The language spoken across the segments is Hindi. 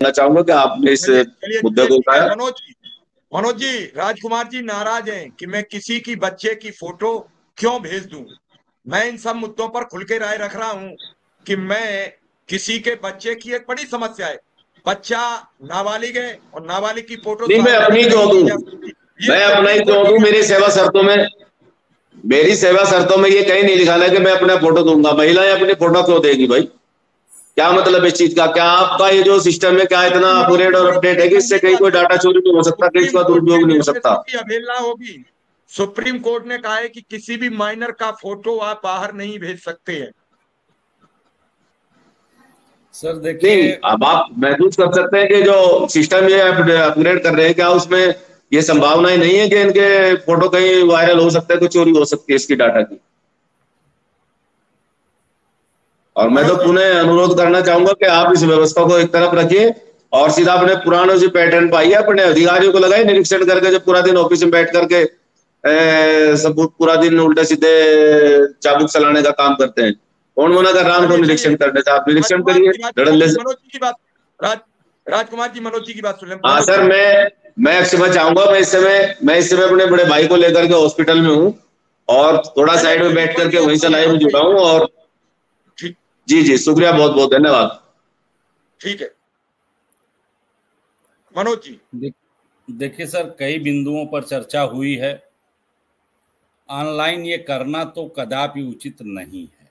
करना चाहूंगा कि आपने इस चलिए चलिए मुद्दे चलिए, को ठीक है। उठाया। मनोज जी, राजकुमार जी नाराज हैं कि मैं किसी की बच्चे की फोटो क्यों भेज दूं। मैं इन सब मुद्दों पर खुल के राय रख रहा हूं कि मैं किसी के बच्चे की एक बड़ी समस्या है। बच्चा नाबालिग है और नाबालिग की फोटो नहीं, मैं अपनी सार्वजनिक नहीं क्यों की दूं? जा सकती। ये मैं अपना सुप्रीम ही कोर्ट क्यों की दूं? मेरी सेवा शर्तों में ये कहीं नहीं लिखा है कि मैं अपना फोटो दूंगा। महिलाएं अपनी फोटो क्यों देगी भाई? क्या मतलब इस चीज का? क्या आपका ये जो सिस्टम है क्या इतना अपग्रेड और मनोज अपडेट जी है कि इससे गंभीर कहीं बात कोई है। डाटा चोरी नहीं हो सकता, कहीं सुप्रीम इसका कोर्ट के दुरुपयोग नहीं हो सकता? निर्देशों की अवहेलना होगी। सुप्रीम कोर्ट ने कहा है कि किसी भी माइनर का फोटो आप बाहर नहीं भेज सकते हैं। सर नहीं, देखिए, अब आप महसूस कर सकते हैं कि जो सिस्टम ये अपग्रेड कर रहे हैं, क्या उसमें ये संभावनाएं नहीं है कि इनके फोटो कहीं वायरल हो सकता है, कोई चोरी हो सकती है इसकी डाटा की? और मैं तो मनोज जी, पुनः अनुरोध करना चाहूंगा कि आप इस व्यवस्था को एक तरफ रखिए और सीधा अपने पुराने जो पैटर्न पाइए, अपने अधिकारियों को लगाए निरीक्षण करके, जो पूरा दिन ऑफिस में बैठ करके सब पूरा दिन उल्टे सीधे चाबुक चलाने का काम करते हैं। कौन मना कर रहा है उनको चलिए चलिए, निरीक्षण करने से? आप निरीक्षण राजकुमार करिए जी धड़ल्ले से। मनोज जी की बात, राज राजकुमार जी मनोज जी की बात सुन लें। हाँ मनोज सर, जी, मैं क्षमा चाहूंगा, मैं इस समय अपने बड़े भाई को लेकर के हॉस्पिटल में हूँ और थोड़ा चलिए साइड में कोई बैठ कोई करके नहीं, वहीं से लाइव में आप जुड़ा हूँ। और ठीक, जी जी, शुक्रिया, बहुत बहुत धन्यवाद। ठीक है मनोज जी। देख, देखिए सर, कई बिंदुओं पर चर्चा हुई है। ऑनलाइन ये करना तो कदापि उचित नहीं है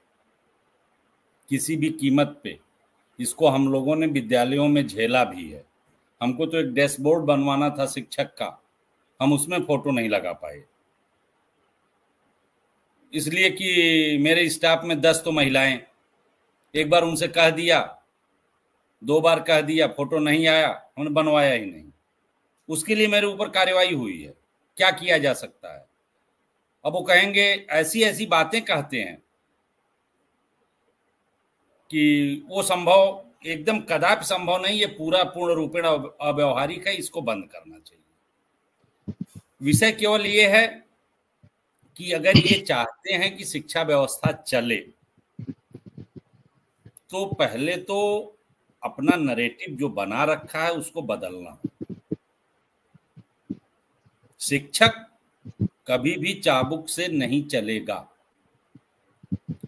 किसी भी कीमत पे। इसको हम लोगों ने विद्यालयों में झेला भी है। हमको तो एक डैशबोर्ड बनवाना था शिक्षक का, हम उसमें फोटो नहीं लगा पाए, इसलिए कि मेरे स्टाफ में 10 तो महिलाएं। एक बार उनसे कह दिया, 2 बार कह दिया, फोटो नहीं आया, हमने बनवाया ही नहीं। उसके लिए मेरे ऊपर कार्रवाई हुई है। क्या किया जा सकता है? अब वो कहेंगे, ऐसी ऐसी बातें कहते हैं कि वो संभव, एकदम कदापि संभव नहीं। ये पूरा पूर्ण रूपेण अव्यवहारिक है, इसको बंद करना चाहिए। विषय केवल ये है कि अगर ये चाहते हैं कि शिक्षा व्यवस्था चले, तो पहले तो अपना नरेटिव जो बना रखा है उसको बदलना। शिक्षक कभी भी चाबुक से नहीं चलेगा।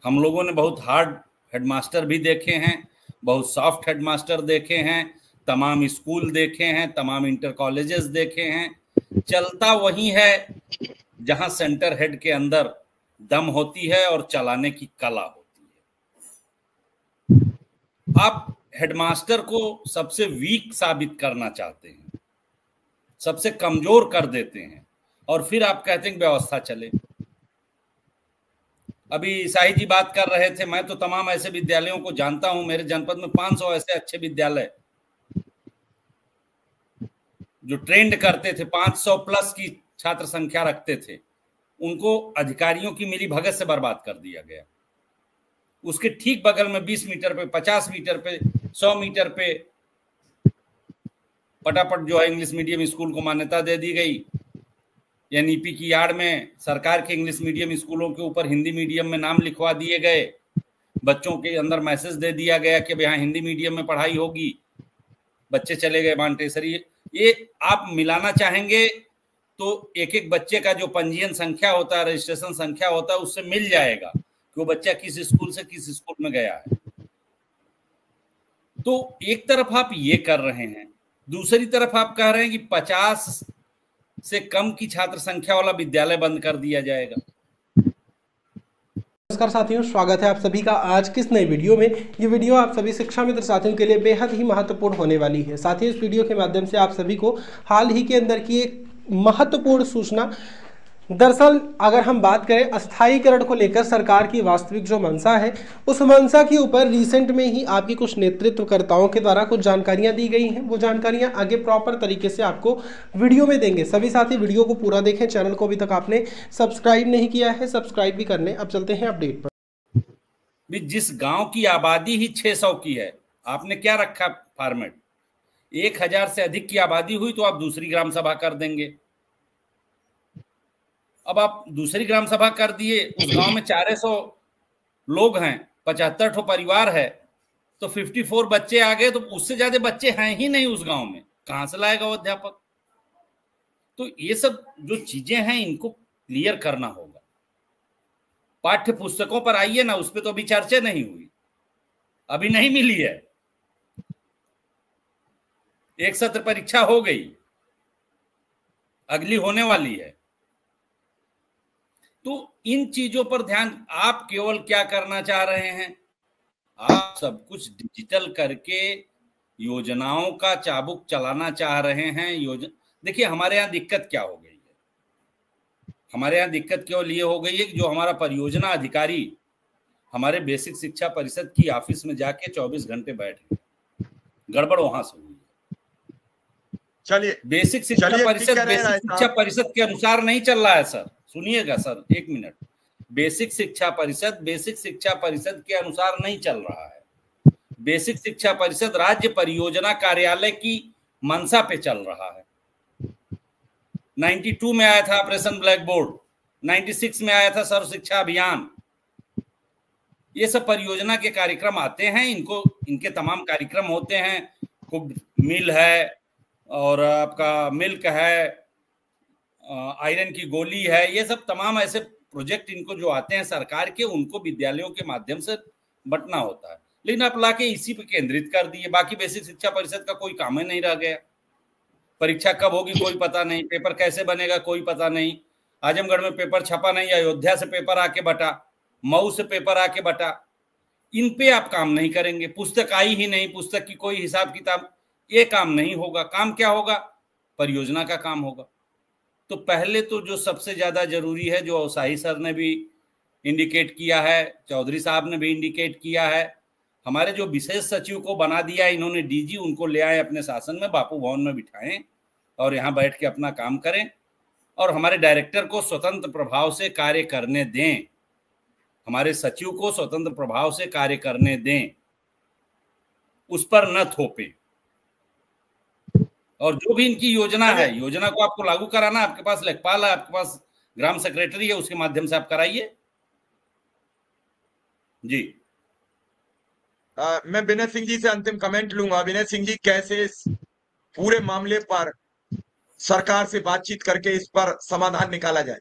हम लोगों ने बहुत हार्ड हेडमास्टर भी देखे हैं, बहुत सॉफ्ट हेडमास्टर देखे हैं, तमाम स्कूल देखे हैं, तमाम इंटर कॉलेजेस देखे हैं। चलता वही है जहां सेंटर हेड के अंदर दम होती है और चलाने की कला होती है। आप हेडमास्टर को सबसे वीक साबित करना चाहते हैं, सबसे कमजोर कर देते हैं, और फिर आप कहते हैं कि व्यवस्था चले। अभी शाही जी बात कर रहे थे, मैं तो तमाम ऐसे विद्यालयों को जानता हूं। मेरे जनपद में 500 ऐसे अच्छे विद्यालय जो ट्रेंड करते थे, 500 प्लस की छात्र संख्या रखते थे, उनको अधिकारियों की मिली भगत से बर्बाद कर दिया गया। उसके ठीक बगल में 20 मीटर पे, 50 मीटर पे, 100 मीटर पे पटापट जो है इंग्लिश मीडियम स्कूल को मान्यता दे दी गई। एनईपी की आड़ में सरकार के इंग्लिश मीडियम स्कूलों के ऊपर हिंदी मीडियम में नाम लिखवा दिए गए। बच्चों के अंदर मैसेज दे दिया गया कि अब यहाँ हिंदी मीडियम में पढ़ाई होगी। बच्चे चले गए मांटेसरी। ये आप मिलाना चाहेंगे तो एक एक बच्चे का जो पंजीयन संख्या होता है, रजिस्ट्रेशन संख्या होता है, उससे मिल जाएगा कि वो बच्चा किस स्कूल से किस स्कूल में गया है। तो एक तरफ आप ये कर रहे हैं, दूसरी तरफ आप कह रहे हैं कि 50 से कम की छात्र संख्या वाला विद्यालय बंद कर दिया जाएगा। नमस्कार साथियों, स्वागत है आप सभी का आज किस नई वीडियो में। ये वीडियो आप सभी शिक्षा मित्र साथियों के लिए बेहद ही महत्वपूर्ण होने वाली है। साथियों, इस वीडियो के माध्यम से आप सभी को हाल ही के अंदर की एक महत्वपूर्ण सूचना, दरअसल अगर हम बात करें अस्थायीकरण को लेकर सरकार की वास्तविक जो मंशा है, उस मंशा के ऊपर रिसेंट में ही आपकी कुछ नेतृत्वकर्ताओं के द्वारा कुछ जानकारियां दी गई हैं। वो जानकारियां आगे प्रॉपर तरीके से आपको वीडियो में देंगे। सभी साथी वीडियो को पूरा देखें। चैनल को अभी तक आपने सब्सक्राइब नहीं किया है, सब्सक्राइब भी करने। अब चलते हैं अपडेट पर। जिस गांव की आबादी ही 600 की है, आपने क्या रखा फॉर्मेट? 1000 से अधिक की आबादी हुई तो आप दूसरी ग्राम सभा कर देंगे। अब आप दूसरी ग्राम सभा कर दिए, उस गांव में 400 लोग हैं, 75 ठो परिवार है, तो 54 बच्चे आ गए, तो उससे ज्यादा बच्चे हैं ही नहीं उस गांव में, कहां से लाएगा वो अध्यापक? तो ये सब जो चीजें हैं इनको क्लियर करना होगा। पाठ्य पुस्तकों पर आइए ना, उस पर तो अभी चर्चा नहीं हुई, अभी नहीं मिली है। एक सत्र परीक्षा हो गई, अगली होने वाली है। तो इन चीजों पर ध्यान, आप केवल क्या करना चाह रहे हैं, आप सब कुछ डिजिटल करके योजनाओं का चाबुक चलाना चाह रहे हैं। देखिए हमारे यहाँ दिक्कत क्या हो गई है, हमारे यहाँ दिक्कत केवल ये हो गई है कि जो हमारा परियोजना अधिकारी हमारे बेसिक शिक्षा परिषद की ऑफिस में जाके 24 घंटे बैठ गए, गड़बड़ वहां से हुई। चलिए, बेसिक शिक्षा परिषद के अनुसार नहीं चल रहा है सर, सुनिएगा सर एक मिनट। बेसिक शिक्षा परिषद के अनुसार नहीं चल रहा है। बेसिक शिक्षा परिषद राज्य परियोजना कार्यालय की मंशा पे चल रहा है। 92 में आया था ऑपरेशन ब्लैक बोर्ड, 96 में आया था सर्व शिक्षा अभियान। ये सब परियोजना के कार्यक्रम आते हैं, इनके तमाम कार्यक्रम होते हैं। कुक मिल है और आपका मिल्क है, आयरन की गोली है, ये सब तमाम ऐसे प्रोजेक्ट इनको जो आते हैं सरकार के, उनको विद्यालयों के माध्यम से बंटना होता है। लेकिन आप लाके इसी पे केंद्रित कर दिए, बाकी बेसिक शिक्षा परिषद का कोई काम ही नहीं रह गया। परीक्षा कब होगी कोई पता नहीं, पेपर कैसे बनेगा कोई पता नहीं। आजमगढ़ में पेपर छपा नहीं, अयोध्या से पेपर आके बटा, मऊ से पेपर आके बटा, इन पे आप काम नहीं करेंगे। पुस्तक आई ही नहीं, पुस्तक की कोई हिसाब किताब, ये काम नहीं होगा। काम क्या होगा? परियोजना का काम होगा। तो पहले तो जो सबसे ज्यादा जरूरी है, जो शाही सर ने भी इंडिकेट किया है, चौधरी साहब ने भी इंडिकेट किया है, हमारे जो विशेष सचिव को बना दिया इन्होंने डीजी, उनको ले आए अपने शासन में, बापू भवन में बिठाएं और यहाँ बैठ के अपना काम करें। और हमारे डायरेक्टर को स्वतंत्र प्रभाव से कार्य करने दें, हमारे सचिव को स्वतंत्र प्रभाव से कार्य करने दें, उस पर न थोपे। और जो भी इनकी योजना है, योजना को आपको लागू कराना, आपके पास लेखपाल है, आपके पास ग्राम सेक्रेटरी है, उसके माध्यम से आप कराइए। जी मैं विनय सिंह जी से अंतिम कमेंट लूंगा। विनय सिंह जी, कैसे इस पूरे मामले पर सरकार से बातचीत करके इस पर समाधान निकाला जाए?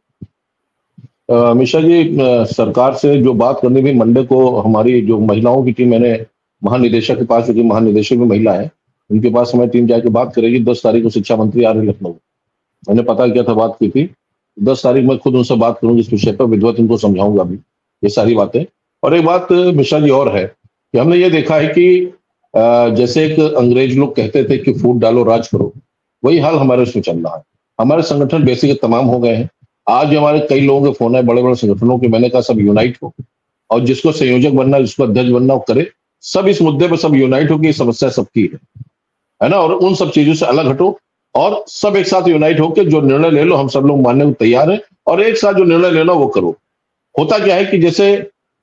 मिश्रा जी, सरकार से जो बात करनी थी, मंडे को हमारी जो महिलाओं की टीम, मैंने महानिदेशक के पास, क्योंकि महानिदेशक भी महिला है, उनके पास हमारी टीम जाके बात करेगी। 10 तारीख को शिक्षा मंत्री आ रहे लखनऊ, मैंने पता किया था, बात की थी। 10 तारीख में खुद उनसे बात करूंगी इस विषय पर, विधिवत उनको समझाऊंगा भी ये सारी बातें। और एक बात मिश्रा जी और है कि हमने ये देखा है कि जैसे एक अंग्रेज लोग कहते थे कि फूट डालो राज करो, वही हाल हमारे उसमें चल रहा है। हमारे संगठन बेसिक तमाम हो गए हैं। आज हमारे कई लोगों के फोन है बड़े बड़े संगठनों के, मैंने कहा सब यूनाइट हो, और जिसको संयोजक बनना, जिसको अध्यक्ष बनना वो करे, सब इस मुद्दे पर सब यूनाइट हो कि समस्या सबकी है ना, और उन सब चीजों से अलग हटो और सब एक साथ यूनाइट होकर जो निर्णय ले लो, हम सब लोग मानने को तैयार हैं, और एक साथ जो निर्णय लेना वो करो। होता क्या है कि जैसे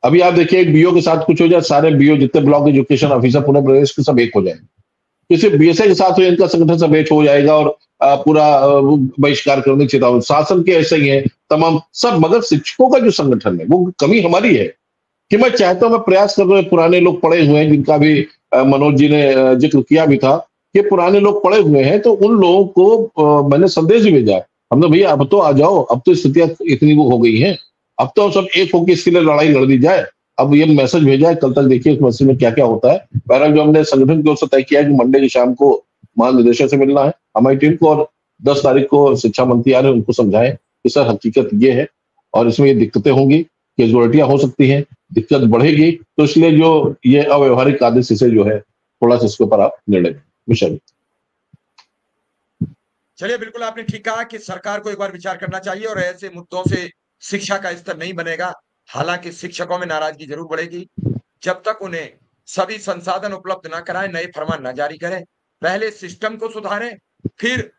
अभी आप देखिए, एक बीओ के साथ कुछ हो जाए, सारे बीओ जितने ब्लॉक एजुकेशन ऑफिसर पूरे प्रदेश के सब एक हो जाए। किसी बीएसए के साथ इनका संगठन सब एक हो जाएगा और पूरा बहिष्कार करने की चेतावनी। शासन के ऐसे ही है तमाम सब, मगर शिक्षकों का जो संगठन है वो कमी हमारी है कि मैं चाहता हूं, मैं प्रयास कर रहा हूं, पुराने लोग पढ़े हुए हैं, जिनका भी मनोज जी ने जिक्र किया भी था कि पुराने लोग पढ़े हुए हैं, तो उन लोगों को मैंने संदेश भी भेजा है, हमने भैया अब तो आ जाओ, अब तो स्थितियां इतनी वो हो गई हैं, अब तो सब एक होकर इसके लिए लड़ाई लड़ दी जाए। अब ये मैसेज भेजा है, कल तक देखिए इस मैसेज में क्या क्या होता है। बहरहाल जो हमने संगठन की ओर से तय किया है कि मंडे की शाम को महानिदेशक से मिलना है हमारी टीम को, और 10 तारीख को शिक्षा मंत्री आ रहे हैं, उनको समझाएं कि सर हकीकत ये है और इसमें ये दिक्कतें होंगी, कैजुअलिटियां हो सकती हैं, दिक्कत बढ़ेगी, तो इसलिए जो ये अव्यवहारिक आदेश इसे जो है थोड़ा सा इसके ऊपर आप निर्णय मिशन। चलिए, बिल्कुल आपने ठीक कहा कि सरकार को एक बार विचार करना चाहिए और ऐसे मुद्दों से शिक्षा का स्तर नहीं बनेगा। हालांकि शिक्षकों में नाराजगी जरूर बढ़ेगी जब तक उन्हें सभी संसाधन उपलब्ध ना कराएं, नए फरमान ना जारी करें। पहले सिस्टम को सुधारें, फिर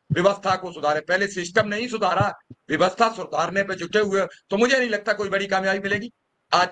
व्यवस्था को सुधारें। पहले सिस्टम नहीं सुधारा, व्यवस्था सुधारने पे जुटे हुए तो मुझे नहीं लगता कोई बड़ी कामयाबी मिलेगी। आज